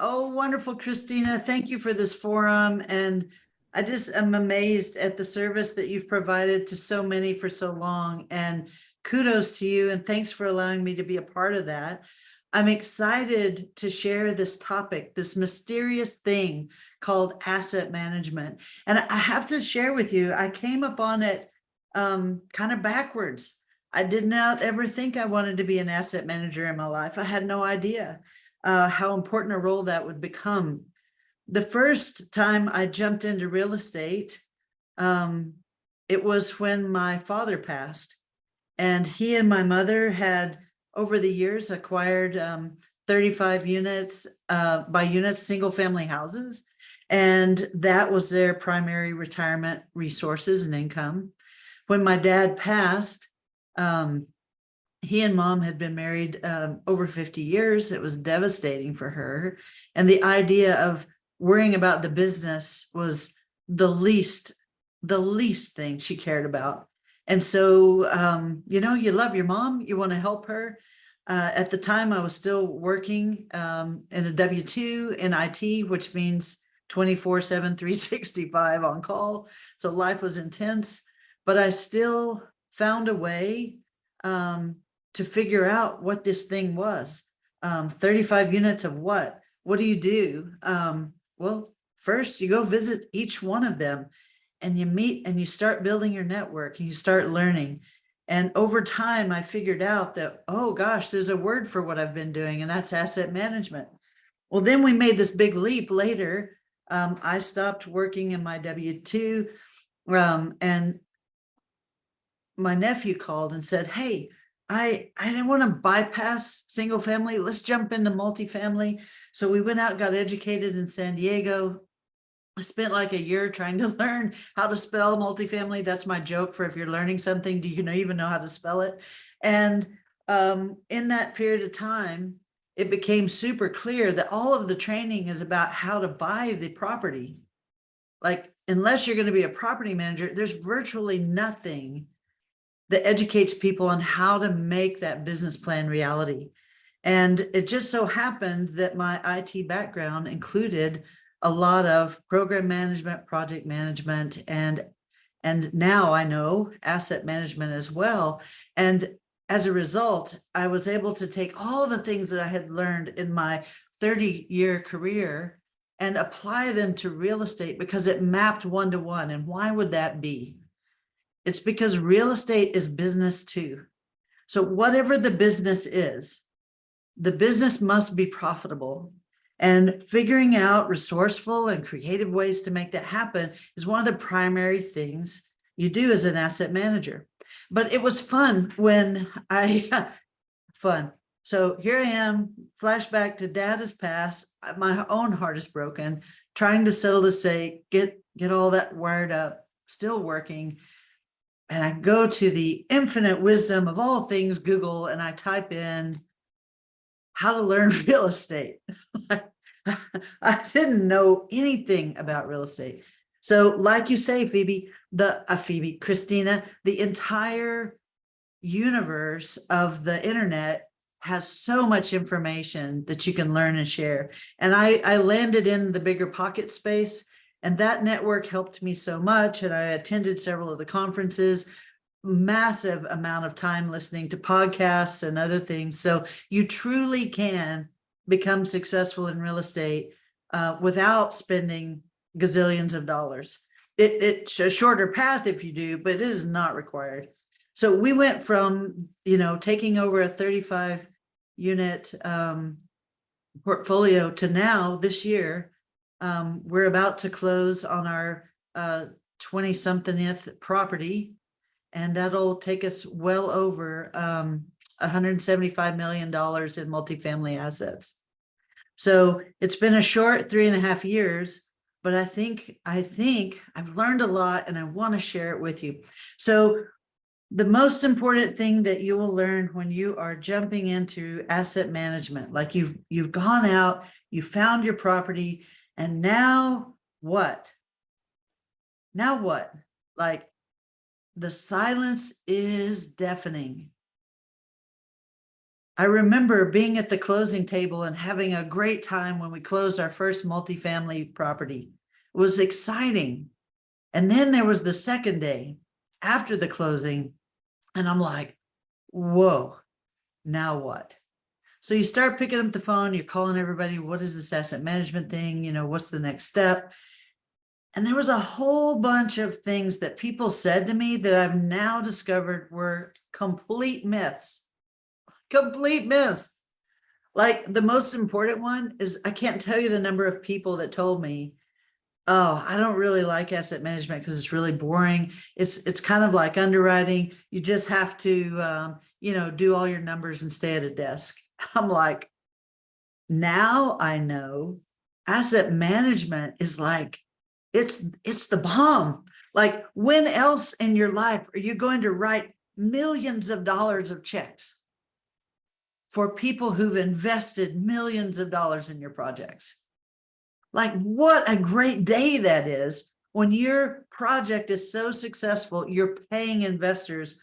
Oh, wonderful, Christina. Thank you for this forum. And I just am amazed at the service that you've provided to so many for so long. And kudos to you. And thanks for allowing me to be a part of that. I'm excited to share this topic, this mysterious thing called asset management. And I have to share with you, I came upon it kind of backwards. I did not ever think I wanted to be an asset manager in my life. I had no idea how important a role that would become. The first time I jumped into real estate, um, it was when my father passed, and he and my mother had over the years acquired 35 units by units, single family houses. And that was their primary retirement resources and income. When my dad passed, um, he and mom had been married over 50 years. It was devastating for her. And the idea of worrying about the business was the least thing she cared about. And so, you love your mom, you want to help her. At the time, I was still working in a W-2 in IT, which means 24/7, 365 on call. So life was intense, but I still found a way um, to figure out what this thing was. 35 units of what? What do you do? Well, first you go visit each one of them and you meet and you start building your network and you start learning. And over time, I figured out that, oh gosh, there's a word for what I've been doing, and that's asset management. Well, then we made this big leap later. I stopped working in my W-2, and my nephew called and said, hey, I didn't want to bypass single family. Let's jump into multifamily. So we went out, got educated in San Diego. I spent like a year trying to learn how to spell multifamily. That's my joke for if you're learning something, do you even know how to spell it? And in that period of time, it became super clear that all of the training is about how to buy the property. Like, unless you're going to be a property manager, there's virtually nothing that educates people on how to make that business plan reality. And it just so happened that my IT background included a lot of program management, project management, and now I know asset management as well. And as a result, I was able to take all the things that I had learned in my 30-year career and apply them to real estate because it mapped one-to-one. And why would that be? It's because real estate is business too. So whatever the business is, the business must be profitable. And figuring out resourceful and creative ways to make that happen is one of the primary things you do as an asset manager. But it was fun when fun. So here I am, flashback to dad has passed, my own heart is broken, trying to settle the say, get all that wired up, still working. And I go to the infinite wisdom of all things, Google, and I type in how to learn real estate. I didn't know anything about real estate. So like you say, Christina, the entire universe of the internet has so much information that you can learn and share. And I landed in the bigger pocket space, and that network helped me so much. And I attended several of the conferences, massive amount of time listening to podcasts and other things. So you truly can become successful in real estate without spending gazillions of dollars. It's a shorter path if you do, but it is not required. So we went from, taking over a 35 unit portfolio to now this year, we're about to close on our 20-somethingth property, and that'll take us well over $175 million in multifamily assets. So it's been a short 3.5 years, but I think I've learned a lot, and I want to share it with you. So the most important thing that you will learn when you are jumping into asset management, like you've gone out, you found your property, and now what? Now what? Like, the silence is deafening. I remember being at the closing table and having a great time when we closed our first multifamily property. It was exciting. And then there was the second day after the closing, and I'm like, whoa, now what? So you start picking up the phone, you're calling everybody, what is this asset management thing? What's the next step? And there was a whole bunch of things that people said to me that I've now discovered were complete myths. Complete myths. Like the most important one is I can't tell you the number of people that told me, oh, I don't really like asset management because it's really boring. It's kind of like underwriting. You just have to do all your numbers and stay at a desk. I'm like, now I know asset management is like, it's the bomb. Like, when else in your life are you going to write millions of dollars of checks for people who've invested millions of dollars in your projects? Like, what a great day that is when your project is so successful, you're paying investors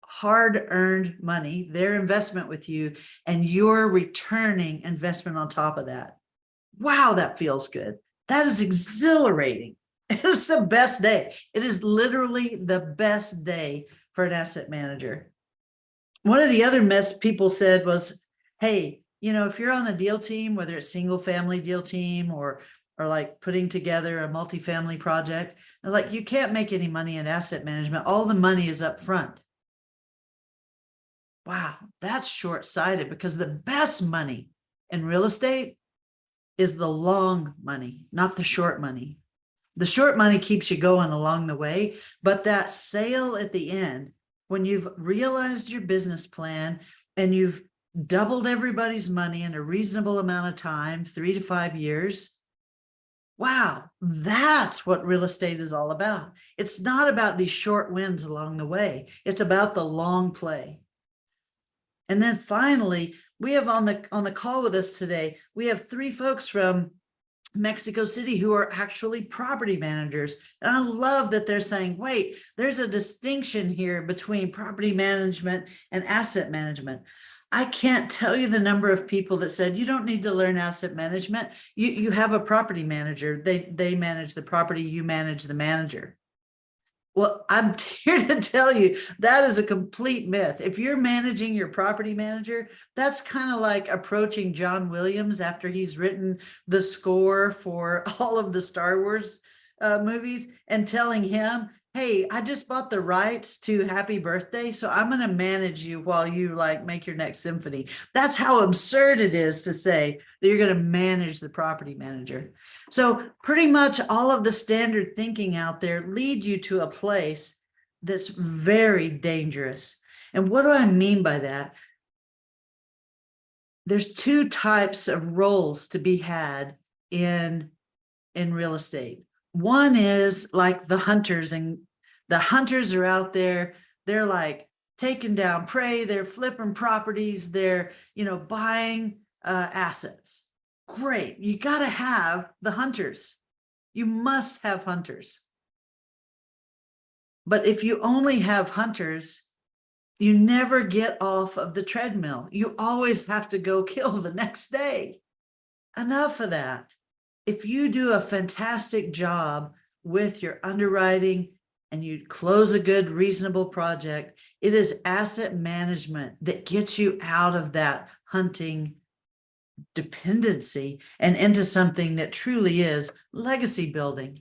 hard-earned money, their investment with you, and you're returning investment on top of that. Wow, that feels good. That is exhilarating. It is the best day. It is literally the best day for an asset manager. One of the other myths people said was, hey, if you're on a deal team, whether it's single family deal team or like putting together a multifamily project, like, you can't make any money in asset management. All the money is up front. Wow, that's short-sighted, because the best money in real estate is the long money, not the short money. The short money keeps you going along the way, but that sale at the end, when you've realized your business plan and you've doubled everybody's money in a reasonable amount of time, 3 to 5 years, wow, that's what real estate is all about. It's not about these short wins along the way. It's about the long play. And then finally, we have on the call with us today, we have 3 folks from Mexico City who are actually property managers. And I love that they're saying, wait, there's a distinction here between property management and asset management. I can't tell you the number of people that said, you don't need to learn asset management. You have a property manager. They manage the property, you manage the manager. Well, I'm here to tell you that is a complete myth. If you're managing your property manager, that's kind of like approaching John Williams after he's written the score for all of the Star Wars movies and telling him, hey, I just bought the rights to Happy Birthday, so I'm going to manage you while you like make your next symphony. That's how absurd it is to say that you're going to manage the property manager. So pretty much all of the standard thinking out there lead you to a place that's very dangerous. And what do I mean by that? There's 2 types of roles to be had in real estate. One is like the hunters, and the hunters are out there. They're like taking down prey. They're flipping properties. They're, buying assets. Great. You got to have the hunters. You must have hunters. But if you only have hunters, you never get off of the treadmill. You always have to go kill the next day. Enough of that. If you do a fantastic job with your underwriting and you close a good, reasonable project, it is asset management that gets you out of that hunting dependency and into something that truly is legacy building.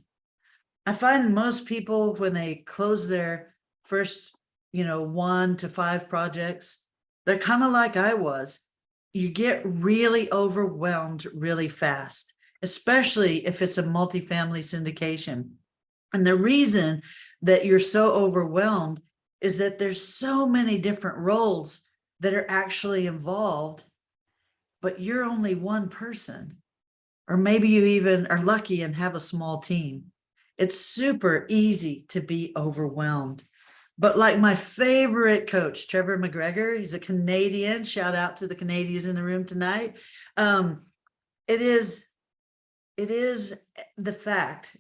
I find most people, when they close their first, 1 to 5 projects, they're kind of like I was. You get really overwhelmed really fast, especially if it's a multifamily syndication. And the reason that you're so overwhelmed is that there's so many different roles that are actually involved, but you're only one person. Or maybe you even are lucky and have a small team. It's super easy to be overwhelmed. But like my favorite coach, Trevor McGregor, he's a Canadian. Shout out to the Canadians in the room tonight. It is a fact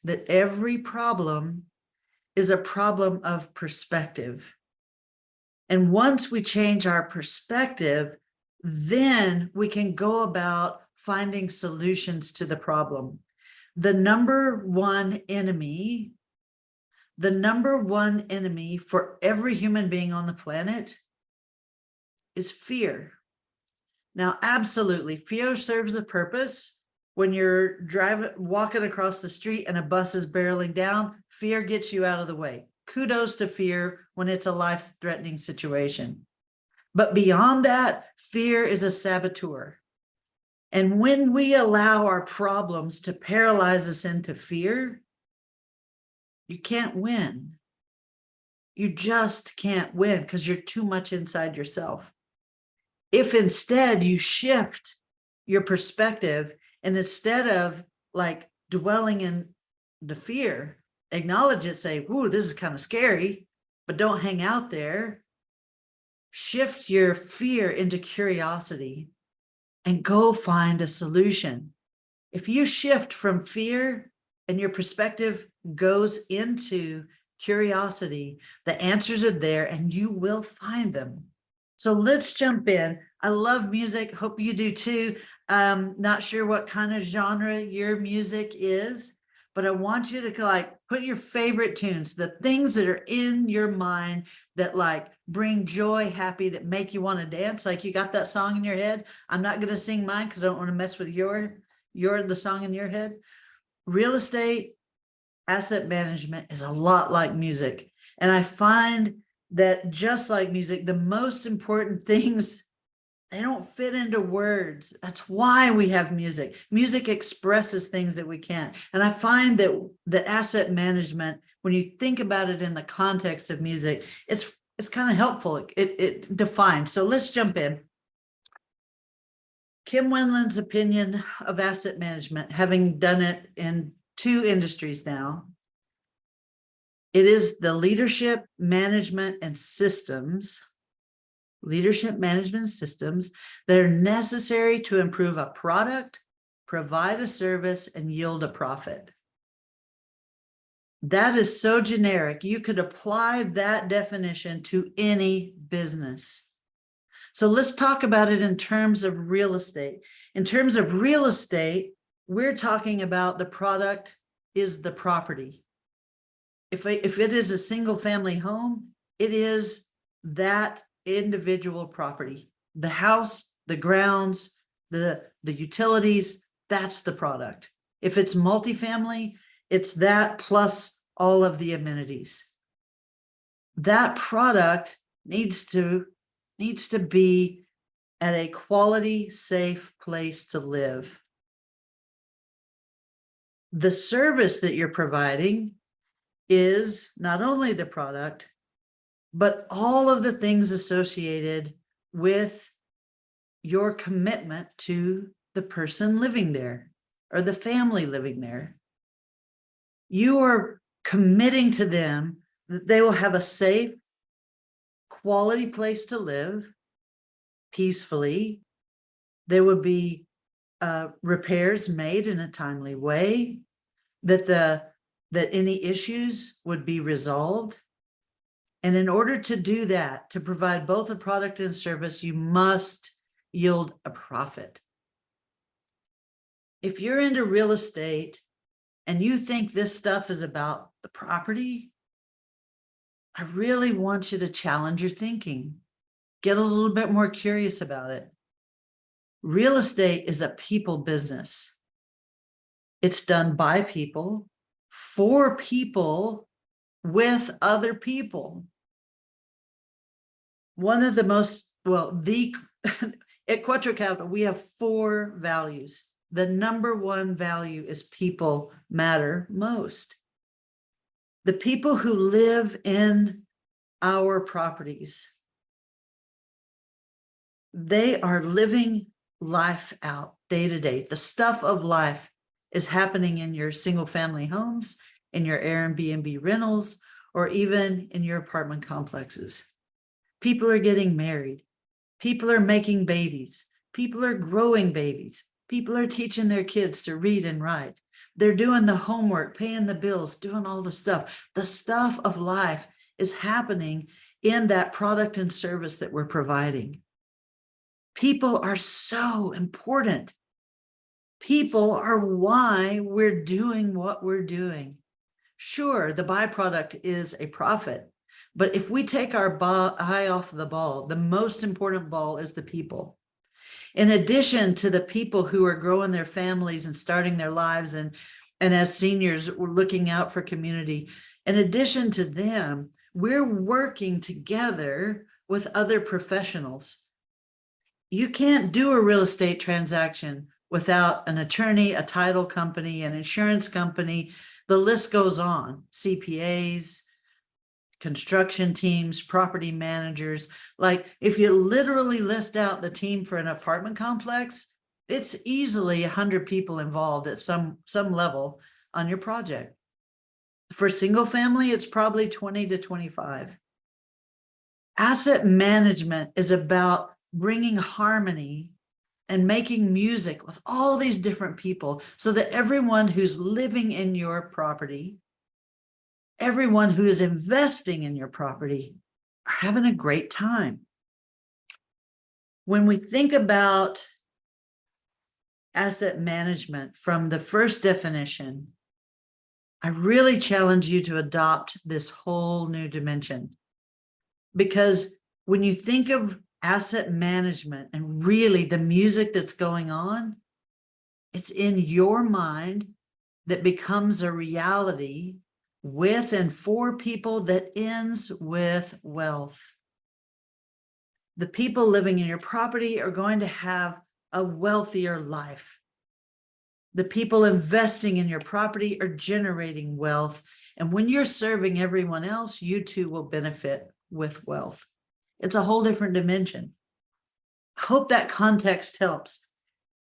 that every problem is a problem of perspective. And once we change our perspective, then we can go about finding solutions to the problem. The number one enemy for every human being on the planet is fear. Now, absolutely, fear serves a purpose. When you're walking across the street and a bus is barreling down, fear gets you out of the way. Kudos to fear when it's a life-threatening situation. But beyond that, fear is a saboteur. And when we allow our problems to paralyze us into fear, you can't win. You just can't win because you're too much inside yourself. If instead you shift your perspective, and instead of like dwelling in the fear, acknowledge it, say, "Ooh, this is kind of scary," but don't hang out there. Shift your fear into curiosity and go find a solution. If you shift from fear and your perspective goes into curiosity, the answers are there and you will find them. So let's jump in. I love music. Hope you do too. Not sure what kind of genre your music is, but I want you to like put your favorite tunes, the things that are in your mind that like bring joy, happy, that make you want to dance. Like you got that song in your head. I'm not going to sing mine because I don't want to mess with the song in your head. Real estate, asset management is a lot like music. And I find that just like music, the most important things, they don't fit into words. That's why we have music. Music expresses things that we can't. And I find that asset management, when you think about it in the context of music, it's kind of helpful. It defines. So let's jump in. Kim Wendland's opinion of asset management, having done it in 2 industries now. It is the leadership management systems that are necessary to improve a product, provide a service, and yield a profit. That is so generic. You could apply that definition to any business. So let's talk about it in terms of real estate. In terms of real estate, we're talking about the product is the property. If it is a single family home, it is that individual property, the house, the grounds, the utilities, that's the product. If it's multifamily, it's that plus all of the amenities. That product needs to be at a quality, safe place to live. The service that you're providing is not only the product, but all of the things associated with your commitment to the person living there or the family living there. You are committing to them that they will have a safe, quality place to live peacefully. There would be repairs made in a timely way, that any issues would be resolved. And in order to do that, to provide both a product and service, you must yield a profit. If you're into real estate and you think this stuff is about the property, I really want you to challenge your thinking. Get a little bit more curious about it. Real estate is a people business. It's done by people, for people, with other people. One of the most, at Quattro Capital, we have 4 values. The number 1 value is people matter most. The people who live in our properties, they are living life out day to day. The stuff of life is happening in your single family homes, in your Airbnb rentals, or even in your apartment complexes. People are getting married. People are making babies. People are growing babies. People are teaching their kids to read and write. They're doing the homework, paying the bills, doing all the stuff. The stuff of life is happening in that product and service that we're providing. People are so important. People are why we're doing what we're doing. Sure, the byproduct is a profit, but if we take our eye off the ball, the most important ball is the people. In addition to the people who are growing their families and starting their lives, and as seniors, we're looking out for community. In addition to them, we're working together with other professionals. You can't do a real estate transaction without an attorney, a title company, an insurance company. The list goes on. CPAs, construction teams, property managers. Like, if you literally list out the team for an apartment complex, it's easily 100 people involved at some level on your project. For single family, it's probably 20 to 25. Asset management is about bringing harmony and making music with all these different people so that everyone who's living in your property, everyone who is investing in your property, are having a great time. When we think about asset management from the first definition, I really challenge you to adopt this whole new dimension. Because when you think of asset management and really the music that's going on, it's in your mind that becomes a reality with and for people that ends with wealth. The people living in your property are going to have a wealthier life. The people investing in your property are generating wealth. And when you're serving everyone else, you too will benefit with wealth. It's a whole different dimension. I hope that context helps.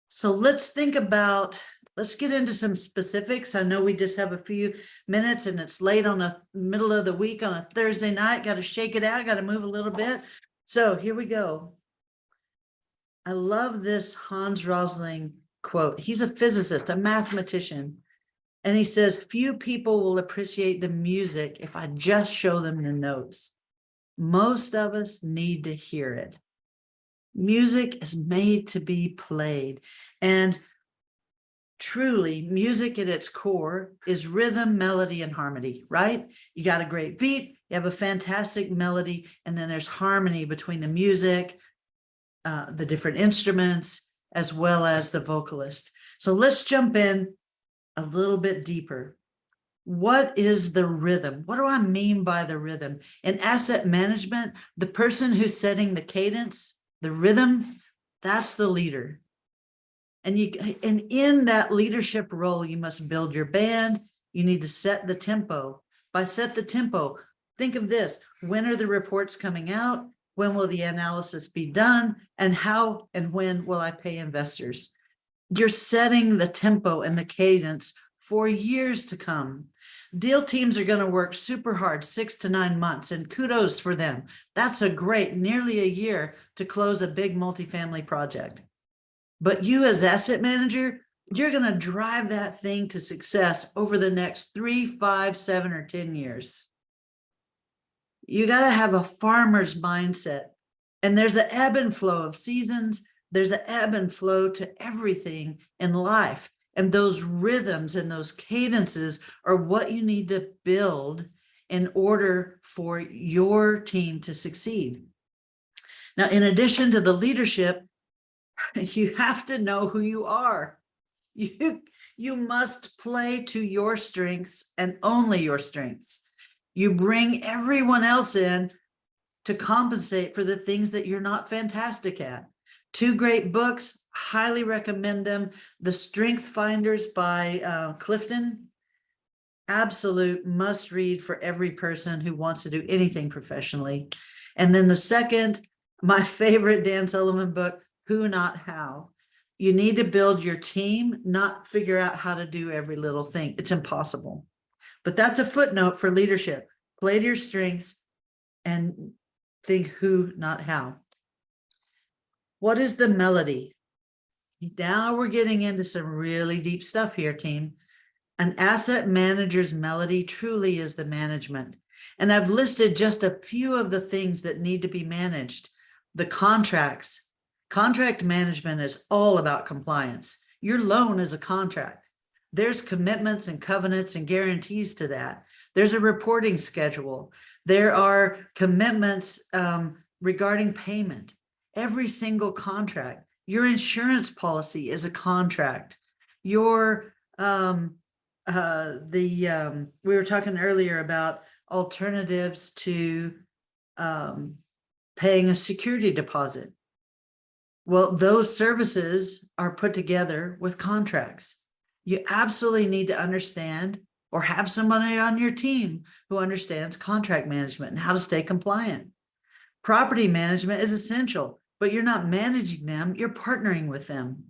So let's think about, let's get into some specifics. I know we just have a few minutes and it's late on the middle of the week on a Thursday night. Got to shake it out, got to move a little bit. So here we go. I love this Hans Rosling quote. He's a physicist, a mathematician. And he says, few people will appreciate the music if I just show them the notes. Most of us need to hear it. Music is made to be played. And truly, music at its core is rhythm, melody, and harmony, right? You got a great beat, you have a fantastic melody, and then there's harmony between the music, the different instruments, as well as the vocalist. So let's jump in a little bit deeper. What is the rhythm? What do I mean by the rhythm? In asset management, the person who's setting the cadence, the rhythm, that's the leader. And in that leadership role, you must build your band. You need to set the tempo. By set the tempo, think of this. When are the reports coming out? When will the analysis be done? And how and when will I pay investors? You're setting the tempo and the cadence for years to come. Deal teams are going to work super hard, 6 to 9 months, and kudos for them. That's a great, nearly a year to close a big multifamily project. But you as asset manager, you're going to drive that thing to success over the next 3, 5, 7, or 10 years. You got to have a farmer's mindset. And there's an ebb and flow of seasons. There's an ebb and flow to everything in life. And those rhythms and those cadences are what you need to build in order for your team to succeed. Now, in addition to the leadership, you have to know who you are. You must play to your strengths and only your strengths. You bring everyone else in to compensate for the things that you're not fantastic at. 2 great books, highly recommend them. The Strength Finders by Clifton, absolute must read for every person who wants to do anything professionally. And then the second, my favorite Dan Sullivan book, Who Not How. You need to build your team, not figure out how to do every little thing. It's impossible. But that's a footnote for leadership. Play to your strengths and think who, not how. What is the melody? Now we're getting into some really deep stuff here, team. An asset manager's melody truly is the management. And I've listed just a few of the things that need to be managed. The contracts. Contract management is all about compliance. Your loan is a contract. There's commitments and covenants and guarantees to that. There's a reporting schedule. There are commitments regarding payment. Every single contract. Your insurance policy is a contract. Your we were talking earlier about alternatives to paying a security deposit. Well, those services are put together with contracts. You absolutely need to understand or have somebody on your team who understands contract management and how to stay compliant. Property management is essential, but you're not managing them, you're partnering with them.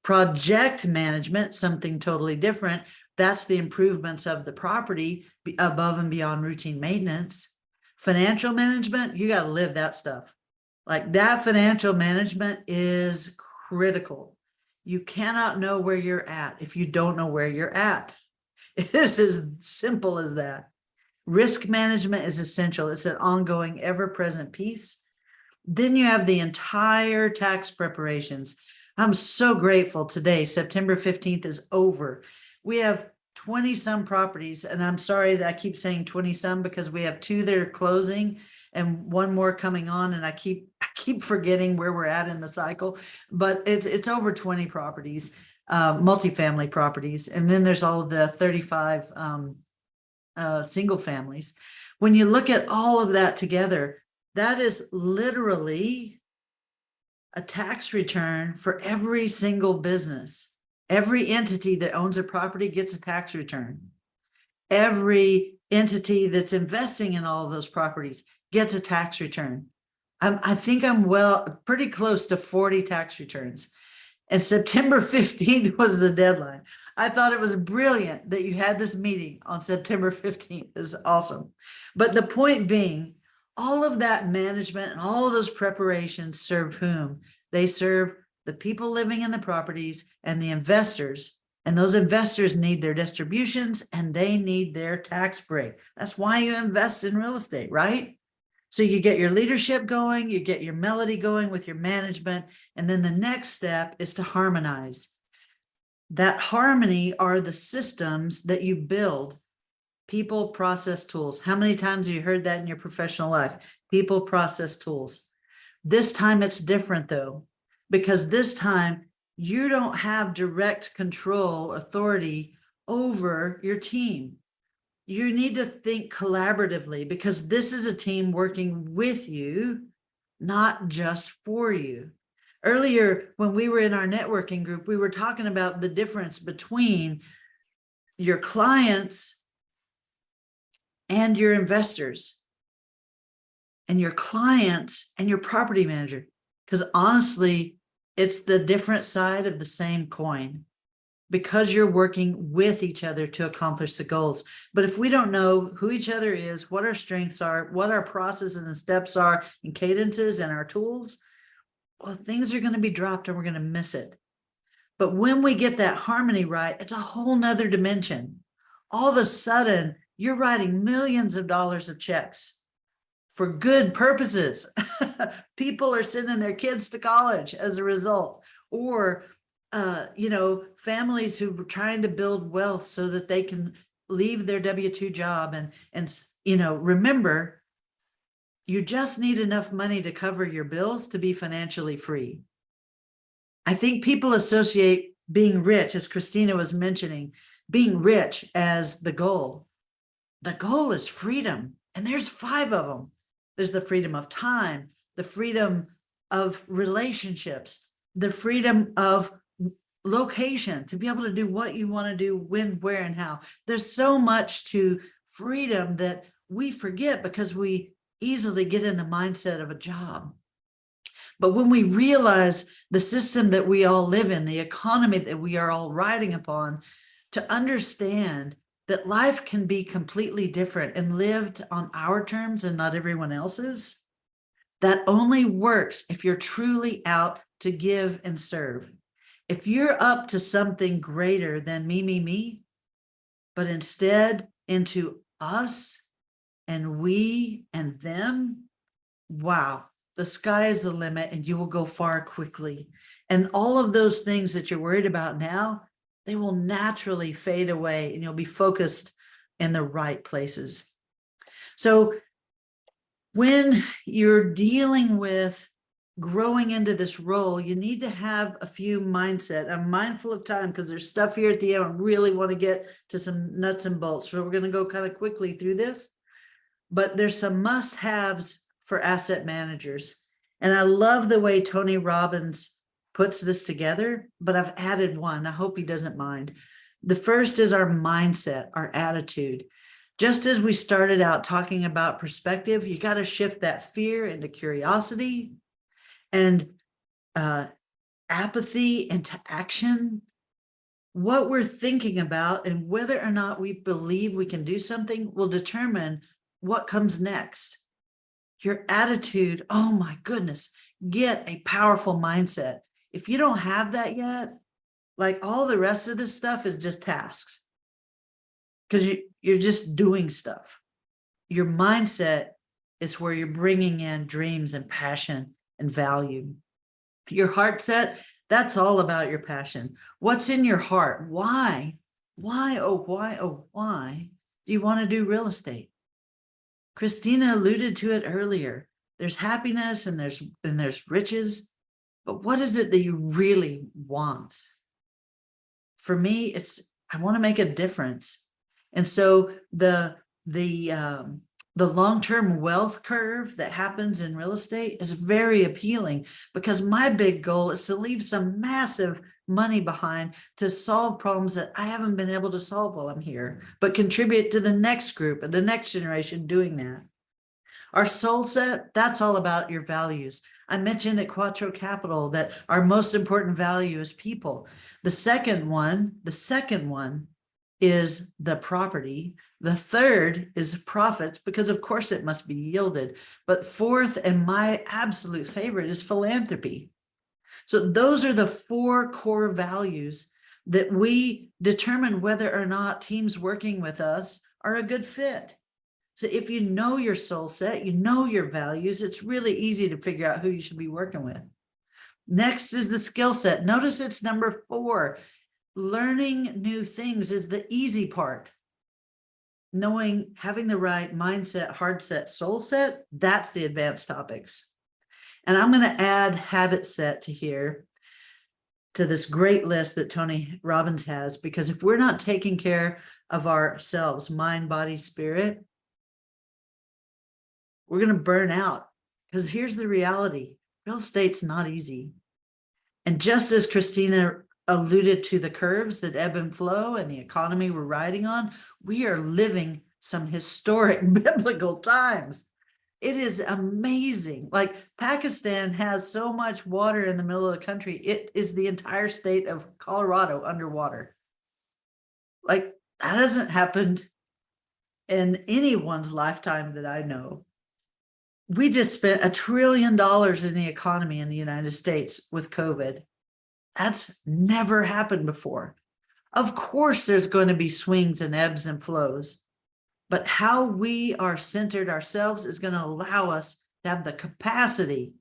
Project management, something totally different. That's the improvements of the property above and beyond routine maintenance. Financial management, you got to live that stuff. Like that financial management is critical. You cannot know where you're at if you don't know where you're at. It is as simple as that. Risk management is essential. It's an ongoing, ever-present piece. Then you have the entire tax preparations. I'm so grateful today. September 15th is over. We have 20 some properties, and I'm sorry that I keep saying 20 some because we have 2 that are closing and 1 more coming on, and I keep forgetting where we're at in the cycle, but it's over 20 properties, multifamily properties, and then there's all of the 35 single families. When you look at all of that together, that is literally a tax return for every single business. Every entity that owns a property gets a tax return. Every entity that's investing in all of those properties gets a tax return. I think I'm pretty close to 40 tax returns. And September 15th was the deadline. I thought it was brilliant that you had this meeting on September 15th. It's awesome. But the point being, all of that management and all of those preparations serve whom? They serve the people living in the properties and the investors. And those investors need their distributions and they need their tax break. That's why you invest in real estate, right? So you get your leadership going, you get your melody going with your management, and then the next step is to harmonize. That harmony are the systems that you build. People, process, tools. How many times have you heard that in your professional life? People, process, tools. This time it's different though, because this time you don't have direct control, authority over your team. You need to think collaboratively because this is a team working with you, not just for you. Earlier, when we were in our networking group, we were talking about the difference between your clients and your investors and your clients and your property manager. Because honestly, it's the different side of the same coin because you're working with each other to accomplish the goals. But if we don't know who each other is, what our strengths are, what our processes and steps are and cadences and our tools, well, things are going to be dropped and we're going to miss it. But when we get that harmony right, it's a whole nother dimension. All of a sudden, you're writing millions of dollars of checks for good purposes. People are sending their kids to college as a result, or families who are trying to build wealth so that they can leave their W-2 job and remember, you just need enough money to cover your bills to be financially free. I think people associate being rich, as Christina was mentioning, being rich as the goal. The goal is freedom, and there's 5 of them. There's the freedom of time, the freedom of relationships, the freedom of location, to be able to do what you want to do, when, where, and how. There's so much to freedom that we forget because we easily get in the mindset of a job. But when we realize the system that we all live in, the economy that we are all riding upon, to understand that life can be completely different and lived on our terms and not everyone else's, that only works if you're truly out to give and serve. If you're up to something greater than me, but instead into us, and we and them, wow, the sky is the limit and you will go far quickly. And all of those things that you're worried about now, they will naturally fade away and you'll be focused in the right places. So when you're dealing with growing into this role, you need to have a few mindset. I'm mindful of time because there's stuff here at the end. I really want to get to some nuts and bolts. So we're going to go kind of quickly through this, but there's some must-haves for asset managers. And I love the way Tony Robbins puts this together, but I've added one. I hope he doesn't mind. The first is our mindset, our attitude. Just as we started out talking about perspective, you got to shift that fear into curiosity and apathy into action. What we're thinking about and whether or not we believe we can do something will determine what comes next. Your attitude, oh my goodness, get a powerful mindset. If you don't have that yet, like all the rest of this stuff is just tasks because you're just doing stuff. Your mindset is where you're bringing in dreams and passion and value. Your heart set, that's all about your passion. What's in your heart? Why do you want to do real estate? Christina alluded to it earlier. There's happiness and there's riches, but what is it that you really want? For me, it's I want to make a difference. And so the long-term wealth curve that happens in real estate is very appealing because my big goal is to leave some massive money behind to solve problems that I haven't been able to solve while I'm here, but contribute to the next group and the next generation doing that. Our soul set, that's all about your values. I mentioned at Quattro Capital that our most important value is people. The second one is the property. The third is profits, because of course it must be yielded. But fourth, and my absolute favorite, is philanthropy. So those are the 4 core values that we determine whether or not teams working with us are a good fit. So if you know your soul set, you know your values, it's really easy to figure out who you should be working with. Next is the skill set. Notice it's number 4. Learning new things is the easy part. Knowing, having the right mindset, heart set, soul set, that's the advanced topics. And I'm going to add habit set to here, to this great list that Tony Robbins has, because if we're not taking care of ourselves, mind, body, spirit, we're going to burn out. Because here's the reality. Real estate's not easy. And just as Christina alluded to the curves that ebb and flow and the economy we're riding on, we are living some historic biblical times. It is amazing. Like Pakistan has so much water in the middle of the country. It is the entire state of Colorado underwater. Like that hasn't happened in anyone's lifetime that I know. We just spent $1 trillion in the economy in the United States with COVID. That's never happened before. Of course, there's going to be swings and ebbs and flows, but how we are centered ourselves is going to allow us to have the capacity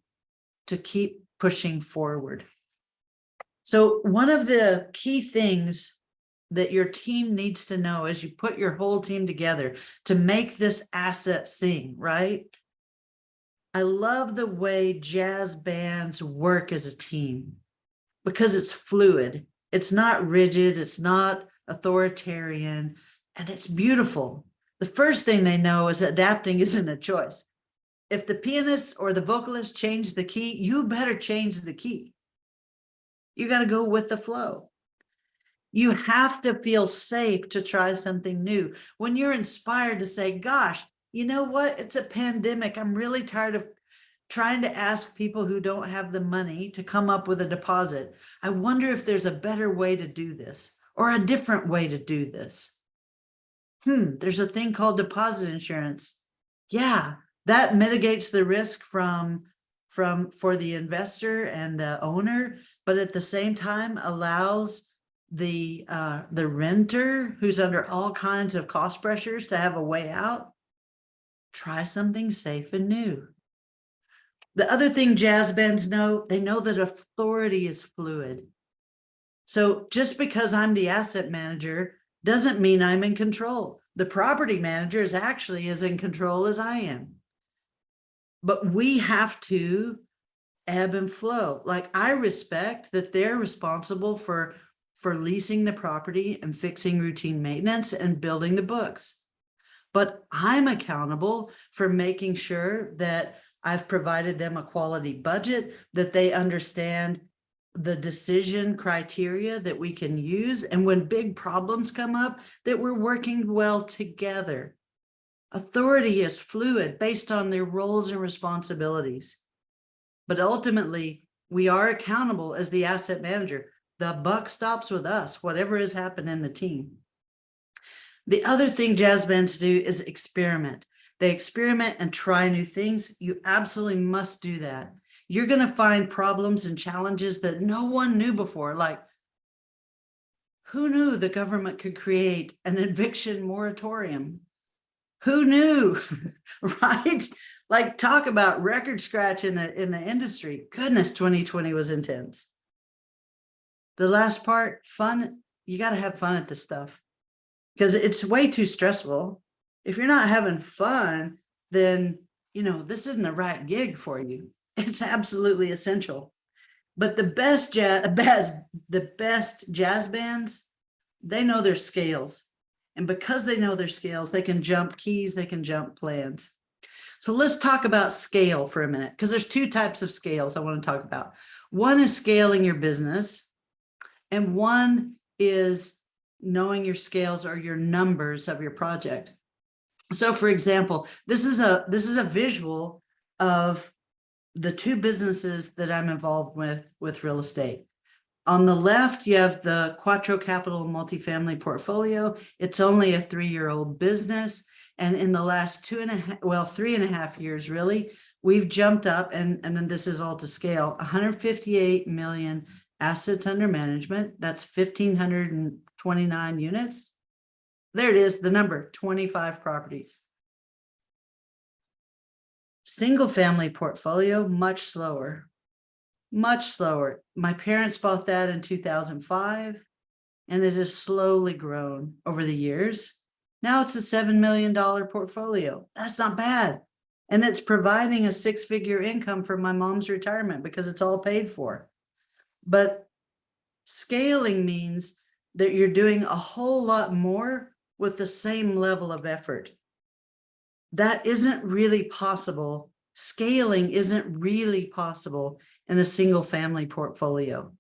to keep pushing forward. So one of the key things that your team needs to know as you put your whole team together to make this asset sing, right? I love the way jazz bands work as a team because it's fluid. It's not rigid. It's not authoritarian, and it's beautiful. The first thing they know is adapting isn't a choice. If the pianist or the vocalist change the key, you better change the key. You got to go with the flow. You have to feel safe to try something new. When you're inspired to say, gosh, you know what? It's a pandemic. I'm really tired of trying to ask people who don't have the money to come up with a deposit. I wonder if there's a better way to do this or a different way to do this. There's a thing called deposit insurance. Yeah, that mitigates the risk for the investor and the owner, but at the same time allows the renter who's under all kinds of cost pressures to have a way out. Try something safe and new. The other thing jazz bands know, they know that authority is fluid. So just because I'm the asset manager doesn't mean I'm in control. The property manager is actually as in control as I am. But we have to ebb and flow. Like, I respect that they're responsible for leasing the property and fixing routine maintenance and building the books. But I'm accountable for making sure that I've provided them a quality budget, that they understand the decision criteria that we can use. And when big problems come up, that we're working well together. Authority is fluid based on their roles and responsibilities. But ultimately, we are accountable as the asset manager. The buck stops with us, whatever has happened in the team. The other thing jazz bands do is experiment. They experiment and try new things. You absolutely must do that. You're going to find problems and challenges that no one knew before. Like, who knew the government could create an eviction moratorium? Who knew, right? Like, talk about record scratch in the industry. Goodness, 2020 was intense. The last part, fun. You got to have fun at this stuff because it's way too stressful. If you're not having fun, then, this isn't the right gig for you. It's absolutely essential. But the best jazz bands, they know their scales. And because they know their scales, they can jump keys, they can jump plans. So let's talk about scale for a minute, because there's two types of scales I want to talk about. One is scaling your business, and one is knowing your scales or your numbers of your project. So for example, this is a visual of the two businesses that I'm involved with real estate. On the left, you have the Quattro Capital multifamily portfolio. It's only a 3-year-old business. And in the last 3.5 years, really, we've jumped up, and then this is all to scale, 158 million assets under management. That's 1,529 units. There it is, the number, 25 properties. Single family portfolio, much slower. Much slower. My parents bought that in 2005, and it has slowly grown over the years. Now it's a $7 million portfolio. That's not bad. And it's providing a 6-figure income for my mom's retirement because it's all paid for. But scaling means that you're doing a whole lot more with the same level of effort. That isn't really possible. Scaling isn't really possible in a single family portfolio.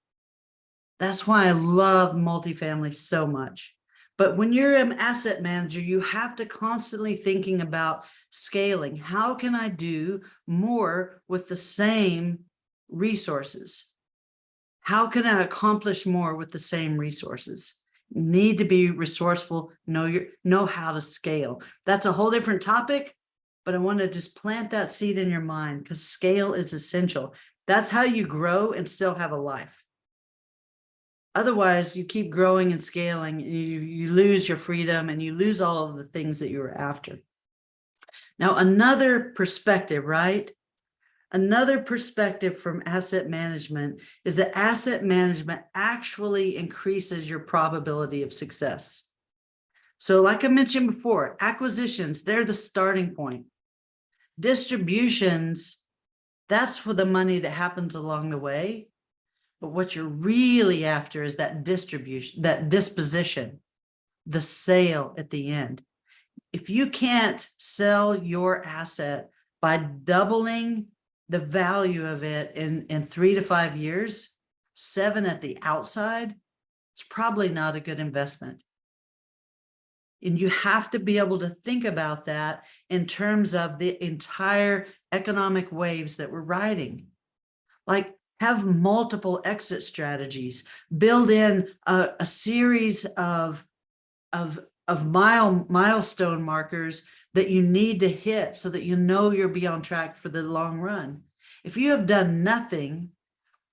That's why I love multifamily so much. But when you're an asset manager, you have to constantly thinking about scaling. How can I do more with the same resources? How can I accomplish more with the same resources? Need to be resourceful, know how to scale. That's a whole different topic, but I want to just plant that seed in your mind because scale is essential. That's how you grow and still have a life. Otherwise, you keep growing and scaling, and you lose your freedom and you lose all of the things that you were after. Now, another perspective, right? Another perspective from asset management is that asset management actually increases your probability of success. So like I mentioned before, acquisitions, they're the starting point. Distributions, that's for the money that happens along the way. But what you're really after is that distribution, that disposition, the sale at the end. If you can't sell your asset by doubling the value of it in 3 to 5 years, 7 at the outside, it's probably not a good investment. And you have to be able to think about that in terms of the entire economic waves that we're riding. Like, have multiple exit strategies, build in a series of milestone markers that you need to hit so that you'll be on track for the long run. If you have done nothing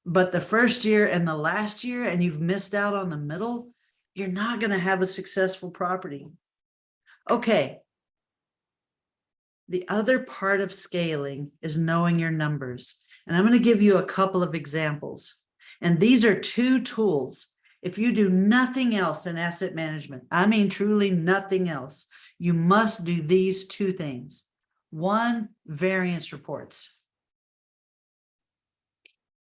but the first year and the last year and you've missed out on the middle, you're not going to have a successful property. Okay. The other part of scaling is knowing your numbers. And I'm going to give you a couple of examples. And these are two tools. If you do nothing else in asset management, I mean truly nothing else, you must do these two things. One, variance reports.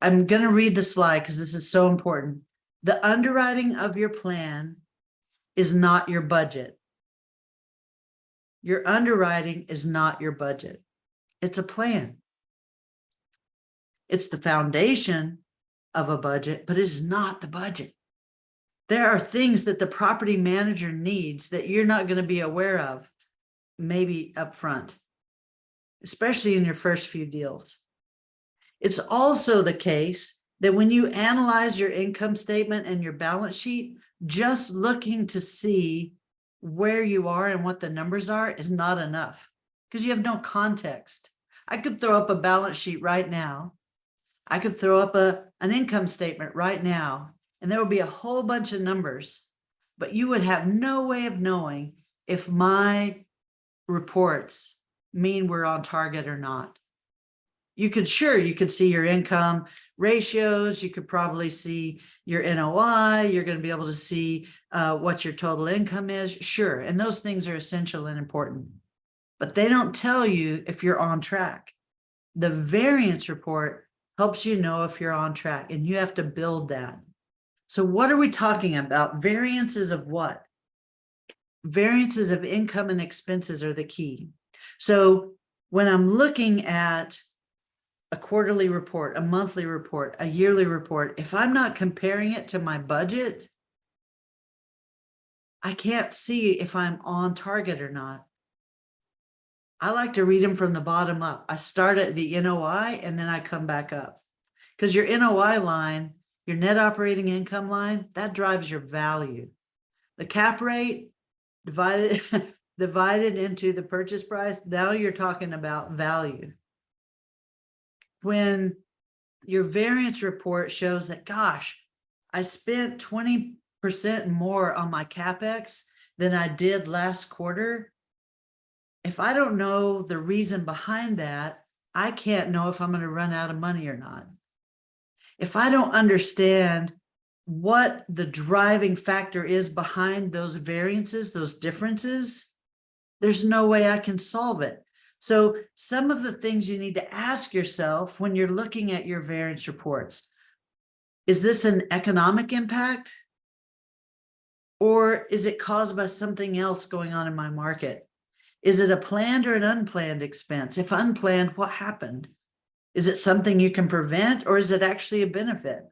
I'm going to read the slide because this is so important. The underwriting of your plan is not your budget. Your underwriting is not your budget. It's a plan. It's the foundation of a budget, but it's not the budget. There are things that the property manager needs that you're not going to be aware of, maybe up front, especially in your first few deals. It's also the case that when you analyze your income statement and your balance sheet, just looking to see where you are and what the numbers are is not enough because you have no context. I could throw up a balance sheet right now. I could throw up an income statement right now, and there would be a whole bunch of numbers, but you would have no way of knowing if my reports mean we're on target or not. You could see your income ratios. You could probably see your NOI. You're going to be able to see what your total income is. Sure. And those things are essential and important, but they don't tell you if you're on track. The variance report helps you know if you're on track, and you have to build that. So what are we talking about? Variances of what? Variances of income and expenses are the key. So when I'm looking at a quarterly report, a monthly report, a yearly report, if I'm not comparing it to my budget, I can't see if I'm on target or not. I like to read them from the bottom up. I start at the NOI and then I come back up, because your NOI line, your net operating income line, that drives your value. The cap rate divided into the purchase price, now you're talking about value. When your variance report shows that, gosh, I spent 20% more on my CapEx than I did last quarter, if I don't know the reason behind that, I can't know if I'm going to run out of money or not. If I don't understand what the driving factor is behind those variances, those differences, there's no way I can solve it. So some of the things you need to ask yourself when you're looking at your variance reports, is this an economic impact? Or is it caused by something else going on in my market? Is it a planned or an unplanned expense? If unplanned, what happened? Is it something you can prevent, or is it actually a benefit?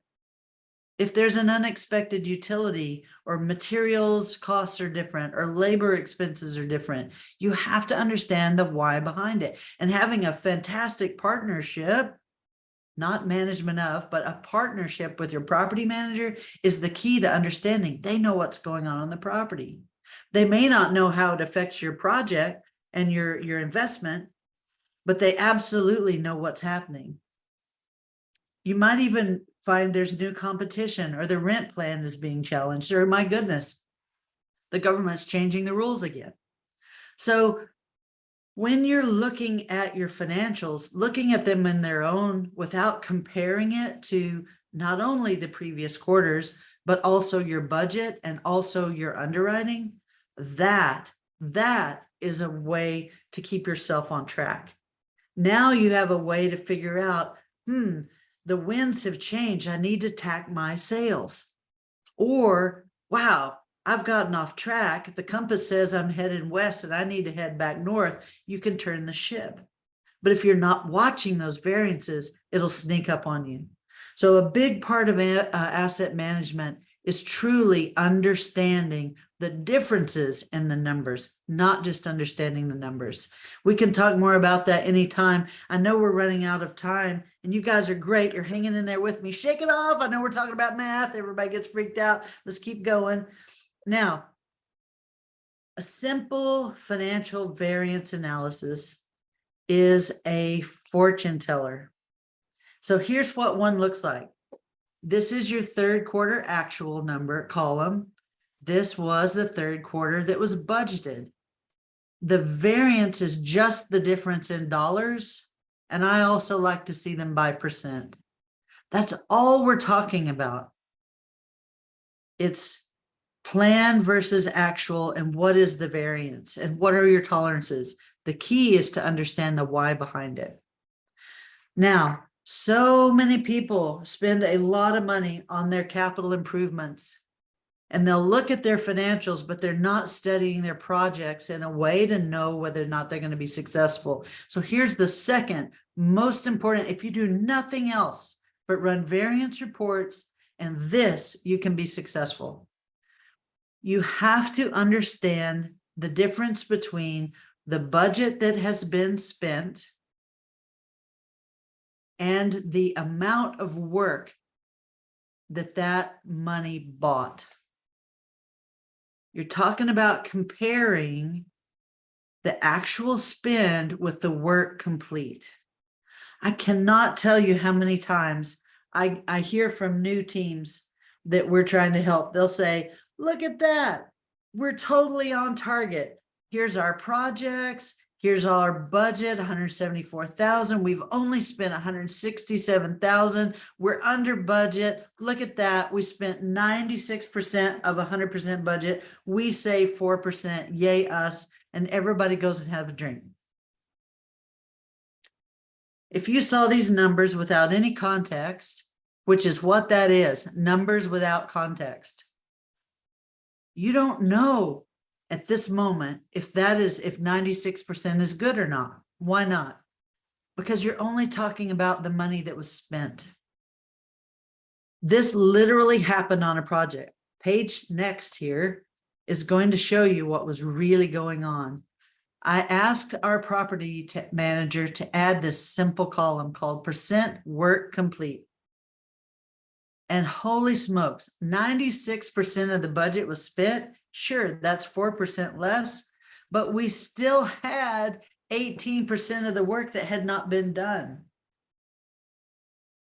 If there's an unexpected utility, or materials costs are different, or labor expenses are different, you have to understand the why behind it. And having a fantastic partnership, not management of, but a partnership with your property manager is the key to understanding. They know what's going on the property. They may not know how it affects your project and your investment, but they absolutely know what's happening. You might even find there's new competition, or the rent plan is being challenged, or my goodness, the government's changing the rules again. So when you're looking at your financials, looking at them in their own without comparing it to not only the previous quarters, but also your budget and also your underwriting, that is a way to keep yourself on track. Now you have a way to figure out, the winds have changed. I need to tack my sails. Or, wow, I've gotten off track. The compass says I'm headed west and I need to head back north. You can turn the ship. But if you're not watching those variances, it'll sneak up on you. So a big part of asset management is truly understanding the differences in the numbers, not just understanding the numbers. We can talk more about that anytime. I know we're running out of time, and you guys are great. You're hanging in there with me. Shake it off. I know we're talking about math. Everybody gets freaked out. Let's keep going. Now, a simple financial variance analysis is a fortune teller. So here's what one looks like. This is your third quarter actual number column. This was the third quarter that was budgeted. The variance is just the difference in dollars. And I also like to see them by percent. That's all we're talking about. It's plan versus actual, and what is the variance and what are your tolerances? The key is to understand the why behind it. Now, so many people spend a lot of money on their capital improvements, and they'll look at their financials, but they're not studying their projects in a way to know whether or not they're going to be successful. So here's the second most important. If you do nothing else but run variance reports and this, you can be successful. You have to understand the difference between the budget that has been spent and the amount of work that money bought. You're talking about comparing the actual spend with the work complete. I cannot tell you how many times I hear from new teams that we're trying to help. They'll say, look at that. We're totally on target. Here's our projects. Here's our budget, 174,000. We've only spent 167,000. We're under budget. Look at that. We spent 96% of 100% budget. We save 4%. Yay us. And everybody goes and have a drink. If you saw these numbers without any context, which is what that is, numbers without context, you don't know at this moment if 96% is good or not. Why not? Because you're only talking about the money that was spent. This literally happened on a project. Page next here is going to show you what was really going on. I asked our property manager to add this simple column called percent work complete. And holy smokes, 96% of the budget was spent. Sure, that's 4% less, but we still had 18% of the work that had not been done.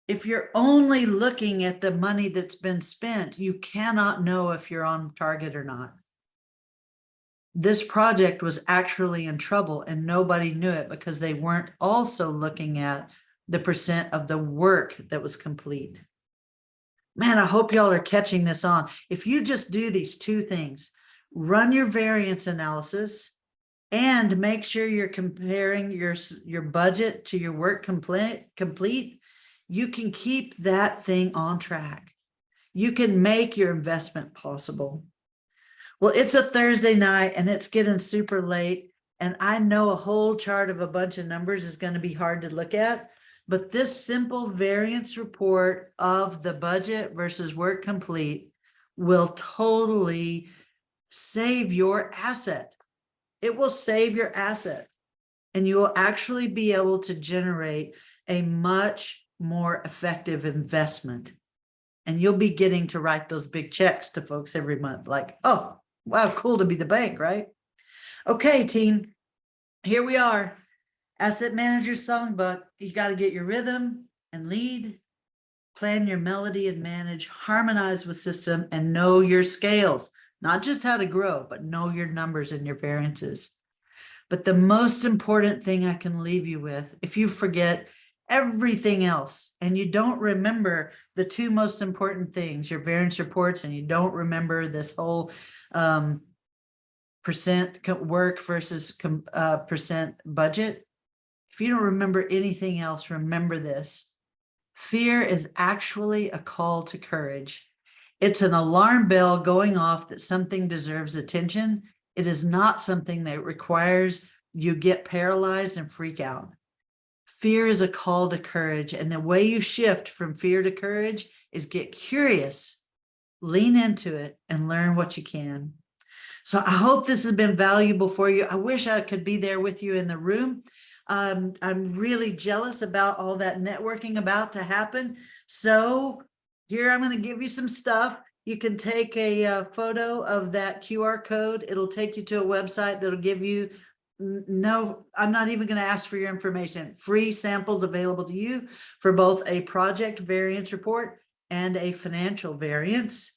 If you're only looking at the money that's been spent, you cannot know if you're on target or not. This project was actually in trouble and nobody knew it because they weren't also looking at the percent of the work that was complete. Man, I hope y'all are catching this on. If you just do these two things, run your variance analysis and make sure you're comparing your budget to your work complete, you can keep that thing on track. You can make your investment possible. Well, it's a Thursday night and it's getting super late. And I know a whole chart of a bunch of numbers is going to be hard to look at. But this simple variance report of the budget versus work complete will totally save your asset. It will save your asset. And you will actually be able to generate a much more effective investment. And you'll be getting to write those big checks to folks every month. Like, oh, wow, cool to be the bank, right? Okay, team, here we are. Asset manager songbook. You got to get your rhythm and lead, plan your melody and manage, harmonize with system, and know your scales. Not just how to grow, but know your numbers and your variances. But the most important thing I can leave you with, if you forget everything else and you don't remember the two most important things, your variance reports, and you don't remember this whole percent work versus percent budget, if you don't remember anything else, remember this. Fear is actually a call to courage. It's an alarm bell going off that something deserves attention. It is not something that requires you get paralyzed and freak out. Fear is a call to courage. And the way you shift from fear to courage is get curious, lean into it, and learn what you can. So I hope this has been valuable for you. I wish I could be there with you in the room. I'm really jealous about all that networking about to happen. So here I'm going to give you some stuff. You can take a photo of that QR code. It'll take you to a website that'll give you, no, I'm not even going to ask for your information. Free samples available to you for both a project variance report and a financial variance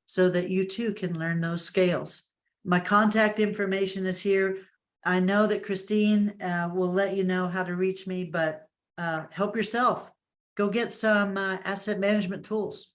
so that you too can learn those scales. My contact information is here. I know that Christine will let you know how to reach me, but help yourself. Go get some asset management tools.